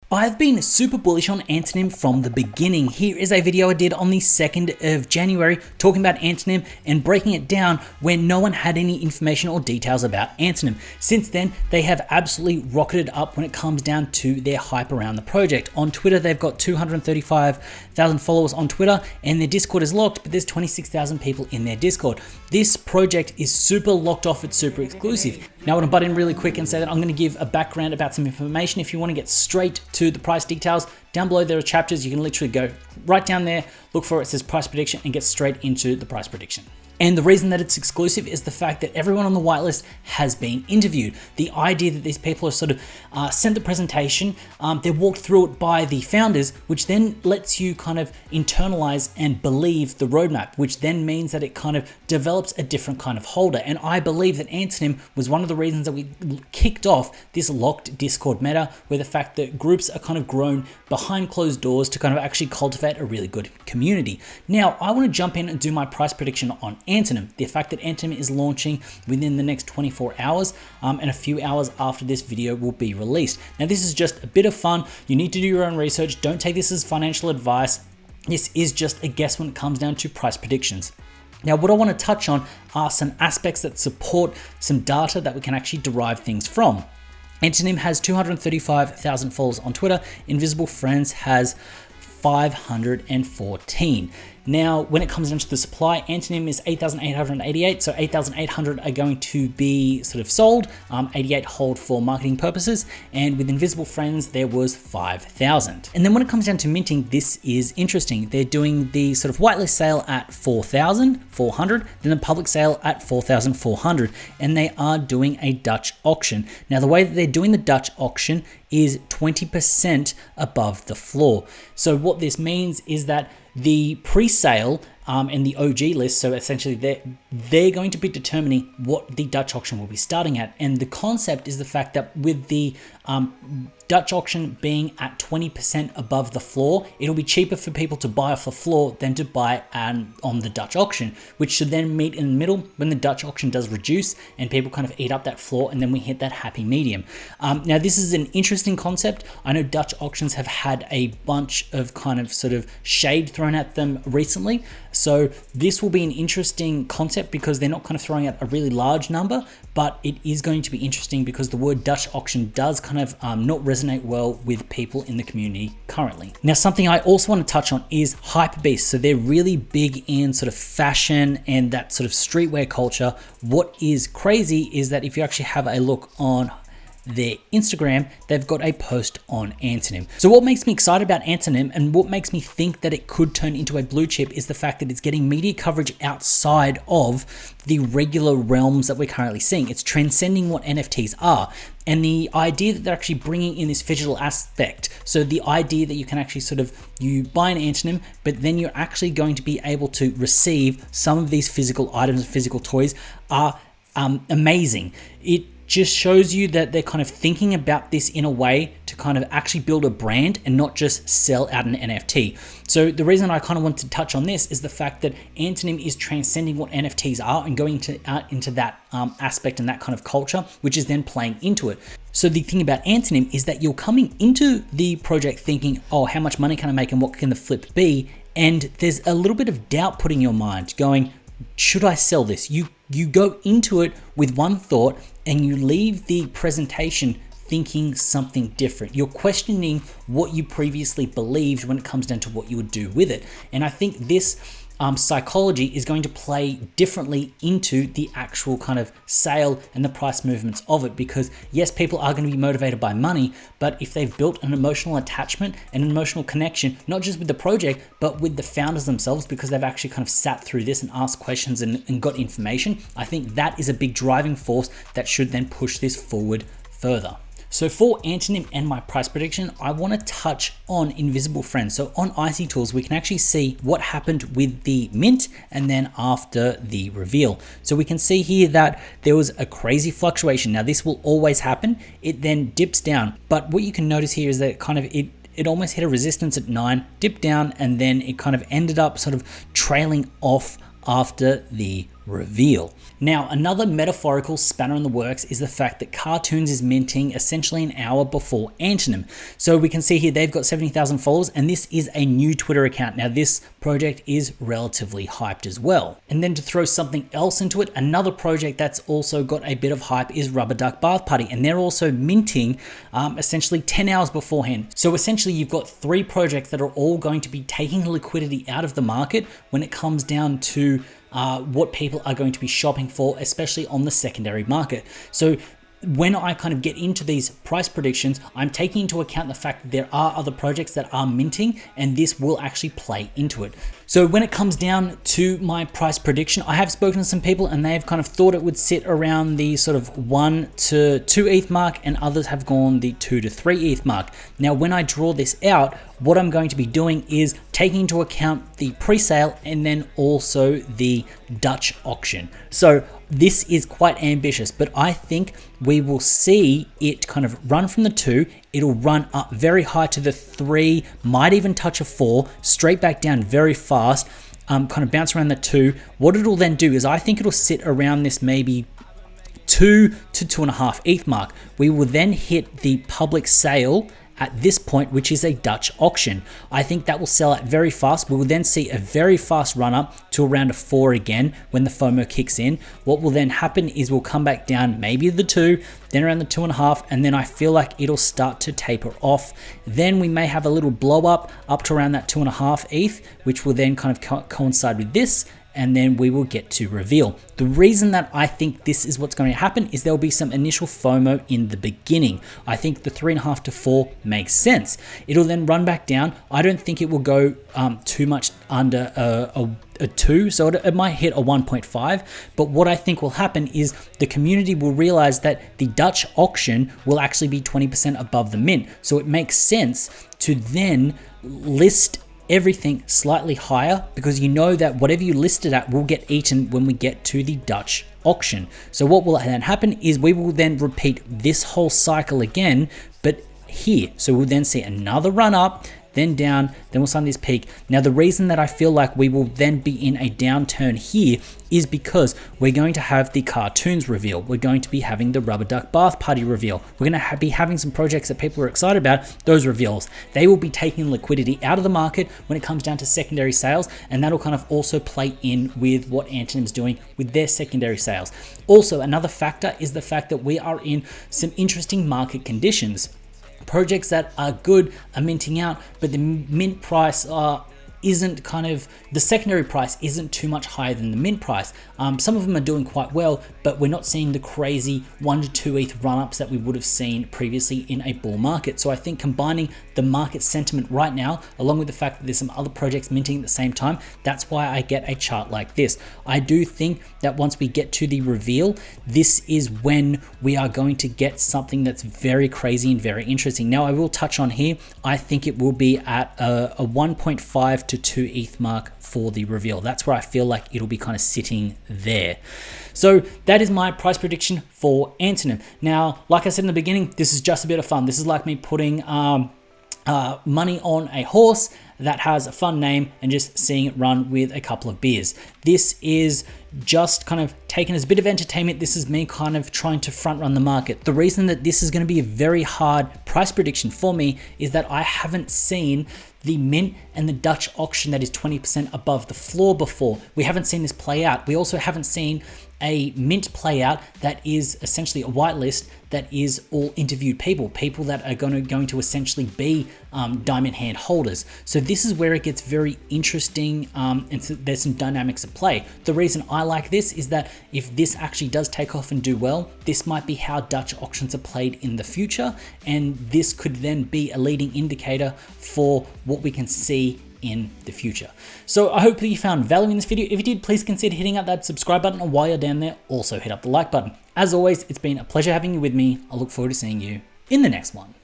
I've been super bullish on Antonym from the beginning. Here is a video I did on the 2nd of January talking about Antonym and breaking it down when no one had any information or details about Antonym. Since then, they have absolutely rocketed up when it comes down to their hype around the project. On Twitter, they've got 235,000 followers on Twitter and their Discord is locked, but there's 26,000 people in their Discord. This project is super locked off, it's super exclusive. Now I want to butt in really quick and say that I'm going to give a background about some information. If you want to get straight to the price details, down below there are chapters. You can literally go right down there, look for it says price prediction and get straight into the price prediction. And the reason that it's exclusive is the fact that everyone on the whitelist has been interviewed. The idea that these people are sort of sent the presentation, they're walked through it by the founders, which then lets you kind of internalize and believe the roadmap, which then means that it kind of develops a different kind of holder. And I believe that Antonym was one of the reasons that we kicked off this locked Discord meta, where the fact that groups are kind of grown behind closed doors to kind of actually cultivate a really good community. Now, I want to jump in and do my price prediction on Antonym. The fact that Antonym is launching within the next 24 hours and a few hours after this video will be released. Now, this is just a bit of fun. You need to do your own research. Don't take this as financial advice. This is just a guess when it comes down to price predictions. Now, what I want to touch on are some aspects that support some data that we can actually derive things from. Antonym has 235,000 followers on Twitter. Invisible Friends has 514. Now, when it comes down to the supply, Antonym is 8,888, so 8,800 are going to be sort of sold, 88 hold for marketing purposes, and with Invisible Friends, there was 5,000. And then when it comes down to minting, this is interesting. They're doing the sort of whitelist sale at 4,400, then the public sale at 4,400, and they are doing a Dutch auction. Now, the way that they're doing the Dutch auction is 20% above the floor. So what this means is that the pre-sale and the OG list, so essentially they're going to be determining what the Dutch auction will be starting at. And the concept is the fact that with the Dutch auction being at 20% above the floor, it'll be cheaper for people to buy off the floor than to buy on the Dutch auction, which should then meet in the middle when the Dutch auction does reduce and people kind of eat up that floor, and then we hit that happy medium. Now, this is an interesting concept. I know Dutch auctions have had a bunch of kind of sort of shade thrown at them recently. So this will be an interesting concept because they're not kind of throwing out a really large number, but it is going to be interesting because the word Dutch auction does kind of not resonate well with people in the community currently. Now, something I also want to touch on is hypebeast. So they're really big in sort of fashion and that sort of streetwear culture. What is crazy is that if you actually have a look on their Instagram, they've got a post on Antonym. So what makes me excited about Antonym and what makes me think that it could turn into a blue chip is the fact that it's getting media coverage outside of the regular realms that we're currently seeing. It's transcending what NFTs are. And the idea that they're actually bringing in this phygital aspect. So the idea that you can actually sort of, you buy an Antonym, but then you're actually going to be able to receive some of these physical items, physical toys are amazing. It just shows you that they're kind of thinking about this in a way to kind of actually build a brand and not just sell out an NFT. So the reason I kind of want to touch on this is the fact that Antonym is transcending what NFTs are and going out into that aspect and that kind of culture, which is then playing into it. So the thing about Antonym is that you're coming into the project thinking, oh, how much money can I make and what can the flip be? And there's a little bit of doubt put in your mind going, should I sell this? You go into it with one thought and you leave the presentation thinking something different. You're questioning what you previously believed when it comes down to what you would do with it. And I think this psychology is going to play differently into the actual kind of sale and the price movements of it, because yes, people are going to be motivated by money, but if they've built an emotional attachment and an emotional connection, not just with the project, but with the founders themselves, because they've actually kind of sat through this and asked questions and got information, I think that is a big driving force that should then push this forward further. So for Antonym and my price prediction, I want to touch on Invisible Friends. So on Icy Tools, we can actually see what happened with the mint and then after the reveal. So we can see here that there was a crazy fluctuation. Now this will always happen. It then dips down. But what you can notice here is that it almost hit a resistance at 9, dipped down, and then it kind of ended up sort of trailing off after the reveal. Now, another metaphorical spanner in the works is the fact that Cartoons is minting essentially an hour before Antonym. So we can see here they've got 70,000 followers, and this is a new Twitter account. Now, this project is relatively hyped as well. And then to throw something else into it, another project that's also got a bit of hype is Rubber Duck Bath Party, and they're also minting essentially 10 hours beforehand. So essentially you've got 3 projects that are all going to be taking liquidity out of the market when it comes down to what people are going to be shopping for, especially on the secondary market. So when I kind of get into these price predictions, I'm taking into account the fact that there are other projects that are minting, and this will actually play into it. So when it comes down to my price prediction, I have spoken to some people and they've kind of thought it would sit around the sort of 1 to 2 ETH mark, and others have gone the 2 to 3 ETH mark. Now, when I draw this out, what I'm going to be doing is taking into account the pre-sale and then also the Dutch auction. So this is quite ambitious, but I think we will see it kind of run from the 2. It'll run up very high to the 3, might even touch a 4, straight back down very fast, kind of bounce around the 2. What it'll then do is I think it'll sit around this maybe 2 to 2.5 ETH mark. We will then hit the public sale at this point, which is a Dutch auction. I think that will sell out very fast. We will then see a very fast run up to around a 4 again when the FOMO kicks in. What will then happen is we'll come back down maybe the 2, then around the 2.5, and then I feel like it'll start to taper off. Then we may have a little blow up to around that 2.5 ETH, which will then kind of coincide with this, and then we will get to reveal. The reason that I think this is what's going to happen is there'll be some initial FOMO in the beginning. I think the 3.5 to 4 makes sense. It'll then run back down. I don't think it will go too much under a 2, so it might hit a 1.5, but what I think will happen is the community will realize that the Dutch auction will actually be 20% above the mint, so it makes sense to then list everything slightly higher, because you know that whatever you listed at will get eaten when we get to the Dutch auction. So what will then happen is we will then repeat this whole cycle again, but here. So we'll then see another run up, then down, then we'll sign this peak. Now, the reason that I feel like we will then be in a downturn here is because we're going to have the Cartoons reveal. We're going to be having the Rubber Duck Bath Party reveal. We're going to be having some projects that people are excited about, those reveals. They will be taking liquidity out of the market when it comes down to secondary sales, and that'll kind of also play in with what Antonym's doing with their secondary sales. Also, another factor is the fact that we are in some interesting market conditions. Projects that are good are minting out, but the mint price isn't kind of, the secondary price isn't too much higher than the mint price. Some of them are doing quite well, but we're not seeing the crazy 1 to 2 ETH run-ups that we would have seen previously in a bull market. So I think combining the market sentiment right now, along with the fact that there's some other projects minting at the same time, that's why I get a chart like this. I do think that once we get to the reveal, this is when we are going to get something that's very crazy and very interesting. Now, I will touch on here, I think it will be at a 1.5 to 2 ETH mark for the reveal. That's where I feel like it'll be kind of sitting there. So that is my price prediction for Antonym. Now, like I said in the beginning, this is just a bit of fun. This is like me putting money on a horse that has a fun name and just seeing it run with a couple of beers. This is just kind of taken as a bit of entertainment. This is me kind of trying to front run the market. The reason that this is going to be a very hard price prediction for me is that I haven't seen the mint and the Dutch auction that is 20% above the floor before. We haven't seen this play out. We also haven't seen a mint play out that is essentially a whitelist that is all interviewed people that are going to essentially be diamond hand holders. So this is where it gets very interesting, and so there's some dynamics at play. The reason I like this is that if this actually does take off and do well, this might be how Dutch auctions are played in the future, and this could then be a leading indicator for what we can see in the future. So I hope that you found value in this video. If you did, please consider hitting up that subscribe button, and while you're down there, also hit up the like button. As always, it's been a pleasure having you with me. I look forward to seeing you in the next one.